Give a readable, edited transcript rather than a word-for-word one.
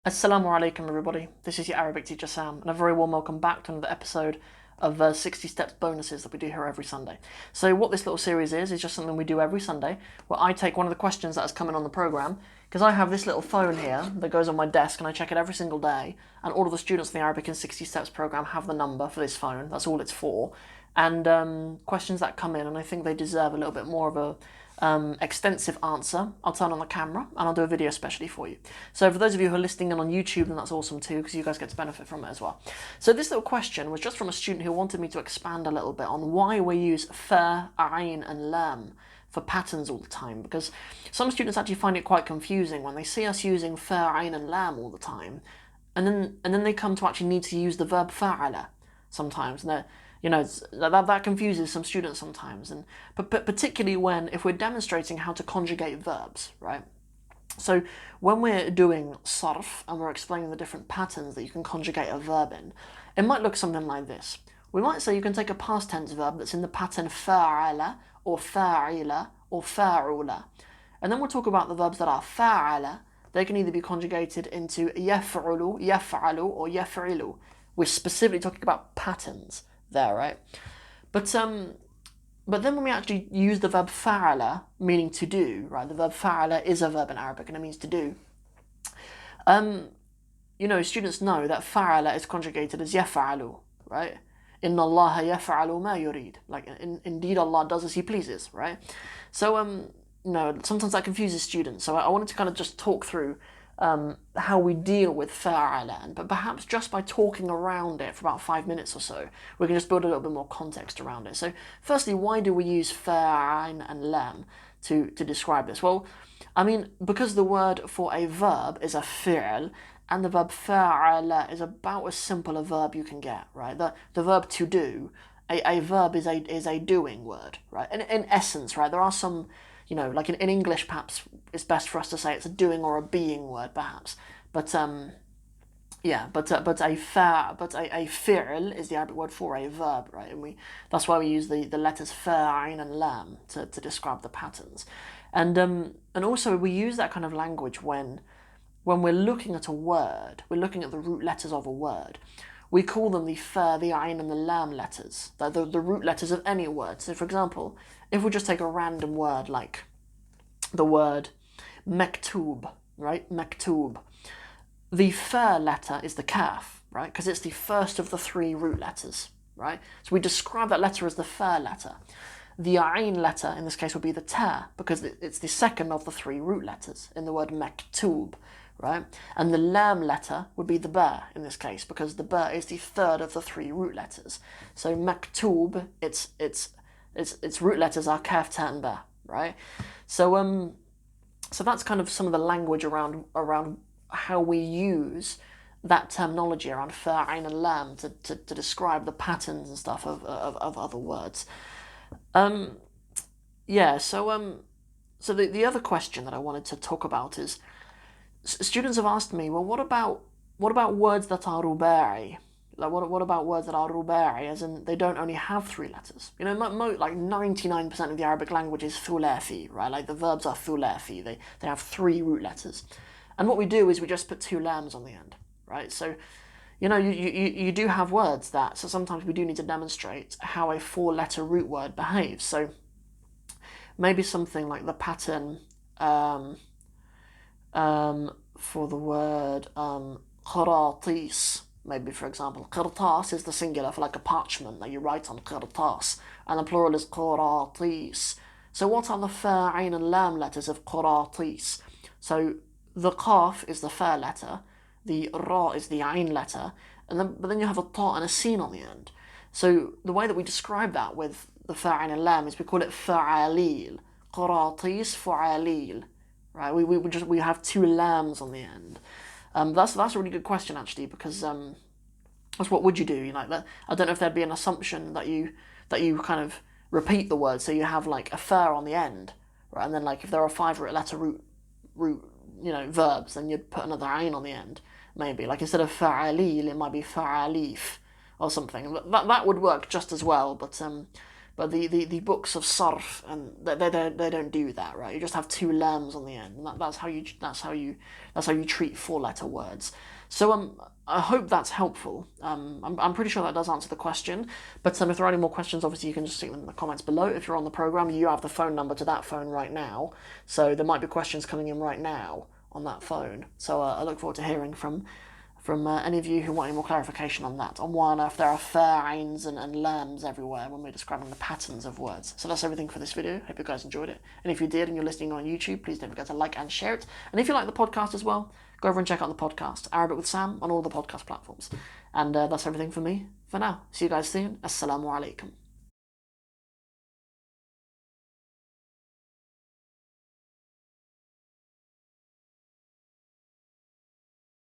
Assalamu alaikum everybody, this is your Arabic teacher Sam, and a very warm welcome back to another episode of 60 Steps bonuses that we do here every Sunday. So what this little series is just something we do every Sunday, where I take one of the questions that has come in on the programme, because I have this little phone here that goes on my desk and I check it every single day, and all of the students in the Arabic in 60 Steps programme have the number for this phone, that's all it's for, and questions that come in, and I think they deserve a little bit more of a extensive answer, I'll turn on the camera and I'll do a video especially for you. So for those of you who are listening in on YouTube, then that's awesome too, because you guys get to benefit from it as well. So this little question was just from a student who wanted me to expand a little bit on why we use fa, ayn and lam for patterns all the time, because some students actually find it quite confusing when they see us using fa, ayn and lam all the time, and then they come to actually need to use the verb fa'ala sometimes, and that confuses some students sometimes, and but particularly if we're demonstrating how to conjugate verbs, right? So when we're doing sarf and we're explaining the different patterns that you can conjugate a verb in, it might look something like this. We might say you can take a past tense verb that's in the pattern fa'ala or fa'ila or fa'ula, and then we'll talk about the verbs that are fa'ala. They can either be conjugated into yaf'ulu, yaf'alu, or yaf'ilu. We're specifically talking about patterns there, right? But then when we actually use the verb fa'ala, meaning to do, right? The verb fa'ala is a verb in Arabic and it means to do. Students know that fa'ala is conjugated as yaf'alu, right? Inna Allah yaf'alu ma yurid. Like, indeed Allah does as He pleases, right? So, sometimes that confuses students. So I wanted to kind of just talk through how we deal with fa'ala, but perhaps just by talking around it for about 5 minutes or so, we can just build a little bit more context around it. So firstly, why do we use fa'ain and lam to describe this? Well, I mean, because the word for a verb is a fi'l, and the verb fa'ala is about as simple a verb you can get, right? The verb to do, a verb is a doing word, right? In essence, right, there are some, like in English, perhaps it's best for us to say it's a doing or a being word, perhaps. But a fi'l is the Arabic word for a verb, right? And that's why we use the letters fa, ayn, and lam to describe the patterns. And also we use that kind of language when we're looking at a word, we're looking at the root letters of a word. We call them the fa, the ayn, and the lam letters, the root letters of any word. So for example, if we just take a random word like the word mektub, right? Mektub. The fa letter is the kaf, right? Because it's the first of the three root letters, right? So we describe that letter as the fa letter. The ayn letter in this case would be the ta, because it's the second of the three root letters in the word mektub, right? And the lam letter would be the ba in this case, because the ba is the third of the three root letters. So mektub, its root letters are kaf, ta, and ba, right? So that's kind of some of the language around how we use that terminology around fa, ayn, and lam to describe the patterns and stuff of other words. So the other question that I wanted to talk about is, students have asked me, well, what about words that are ruba'i? Like, what about words that are ruba'i, as in they don't only have three letters? Like 99% of the Arabic language is thulathi, right? Like the verbs are thulathi, they have three root letters. And what we do is we just put two lams on the end, right? So, you do have words that, so sometimes we do need to demonstrate how a four-letter root word behaves. So maybe something like the pattern for the word qaratis. Maybe, for example, qirtas is the singular for like a parchment that you write on, qirtas, and the plural is qaratis. So what are the fa, ayn, and lam letters of qaratis? So the qaf is the fa letter, the ra is the ayn letter, but then you have a ta and a sin on the end. So the way that we describe that with the fa, ayn, and lam is we call it fa'alil. Qaratis fa'alil. Right? We have two lambs on the end. That's a really good question actually, because that's what would you do? I don't know if there'd be an assumption that you kind of repeat the word, so you have like a fa on the end, right? And then like if there are five letter root verbs, then you'd put another ayn on the end. Maybe like instead of fa'alil, it might be fa'alif or something. That would work just as well, but But the books of sarf, and they don't do that, right? You just have two lams on the end, and that's how you treat 4-letter words. So I hope that's helpful. I'm pretty sure that does answer the question. But if there are any more questions, obviously you can just stick them in the comments below. If you're on the program, you have the phone number to that phone right now, so there might be questions coming in right now on that phone. So I look forward to hearing from any of you who want any more clarification on that, on why on earth there are ains and lambs everywhere when we're describing the patterns of words. So that's everything for this video. Hope you guys enjoyed it. And if you did and you're listening on YouTube, please don't forget to like and share it. And if you like the podcast as well, go over and check out the podcast, Arabic with Sam, on all the podcast platforms. And that's everything for me for now. See you guys soon. Assalamu alaikum.